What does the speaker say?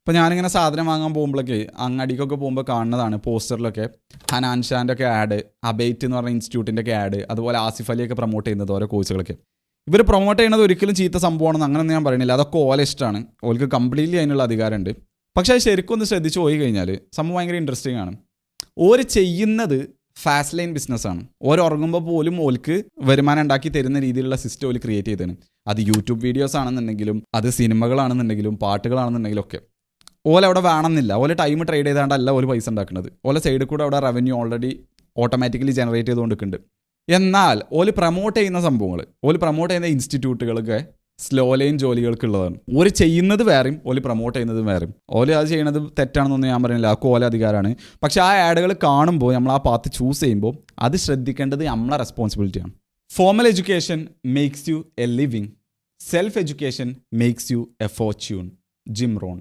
ഇപ്പോൾ ഞാനിങ്ങനെ സാധനം വാങ്ങാൻ പോകുമ്പോഴൊക്കെ അങ്ങാടിക്കൊക്കെ പോകുമ്പോൾ കാണുന്നതാണ് പോസ്റ്ററിലൊക്കെ ഹനാൻഷാൻ്റെ ഒക്കെ ആഡ്, അബൈറ്റ് എന്ന് പറഞ്ഞ ഇൻസ്റ്റിറ്റ്യൂട്ടിൻ്റെ ഒക്കെ ആഡ്, അതുപോലെ ആസിഫ് അലിയൊക്കെ പ്രൊമോട്ട് ചെയ്യുന്നത് ഓരോ കോഴ്സുകളൊക്കെ. ഇവർ പ്രൊമോട്ട് ചെയ്യുന്നത് ഒരിക്കലും ചീത്ത സംഭവമാണെന്ന് അങ്ങനെയൊന്നും ഞാൻ പറയുന്നില്ല. അതൊക്കെ ഓല ഇഷ്ടമാണ്, ഓൾക്ക് കംപ്ലീറ്റ്ലി അതിനുള്ള അധികാരമുണ്ട്. പക്ഷേ അത് ശരിക്കും ഒന്ന് ശ്രദ്ധിച്ച് പോയി കഴിഞ്ഞാൽ സംഭവം ഭയങ്കര ഇൻട്രസ്റ്റിംഗ് ആണ്. ഓര് ചെയ്യുന്നത് ഫാസ്റ്റ് ലൈൻ ബിസിനസ്സാണ്. ഓരോ ഉറങ്ങുമ്പോൾ പോലും ഓൾക്ക് വരുമാനം ഉണ്ടാക്കി തരുന്ന രീതിയിലുള്ള സിസ്റ്റം ഓല് ക്രിയേറ്റ് ചെയ്തതാണ്. അത് യൂട്യൂബ് വീഡിയോസ് ആണെന്നുണ്ടെങ്കിലും അത് സിനിമകളാണെന്നുണ്ടെങ്കിലും പാട്ടുകളാണെന്നുണ്ടെങ്കിലും ഒക്കെ ഓല അവിടെ വേണമെന്നില്ല. ഓല ടൈം ട്രേഡ് ചെയ്താണ്ടല്ല ഓല് പൈസ ഉണ്ടാക്കുന്നത്. ഓല സൈഡിൽ കൂടെ അവിടെ റവന്യൂ ഓൾറെഡി ഓട്ടോമാറ്റിക്കലി ജനറേറ്റ് ചെയ്തുകൊണ്ടിരിക്കുന്നുണ്ട്. എന്നാൽ ഓല് പ്രൊമോട്ട് ചെയ്യുന്ന സംഭവങ്ങൾ, ഓല് പ്രൊമോട്ട് ചെയ്യുന്ന ഇൻസ്റ്റിറ്റ്യൂട്ടുകളൊക്കെ സ്ലോ ലൈൻ ജോലികൾക്കുള്ളതാണ്. ഓല് ചെയ്യുന്നത് വേറെയും ഓല് പ്രൊമോട്ട് ചെയ്യുന്നത് വേറെയും. ഓല് അത് ചെയ്യുന്നത് തെറ്റാണെന്നൊന്നും ഞാൻ പറയുന്നില്ല, ആ ഓല അധികാരമാണ്. പക്ഷേ ആ ആഡുകൾ കാണുമ്പോൾ നമ്മൾ ആ പാത്ത് ചൂസ് ചെയ്യുമ്പോൾ അത് ശ്രദ്ധിക്കേണ്ടത് നമ്മളെ റെസ്പോൺസിബിലിറ്റിയാണ്. Formal education makes you a living, self education makes you a fortune. Jim Ron.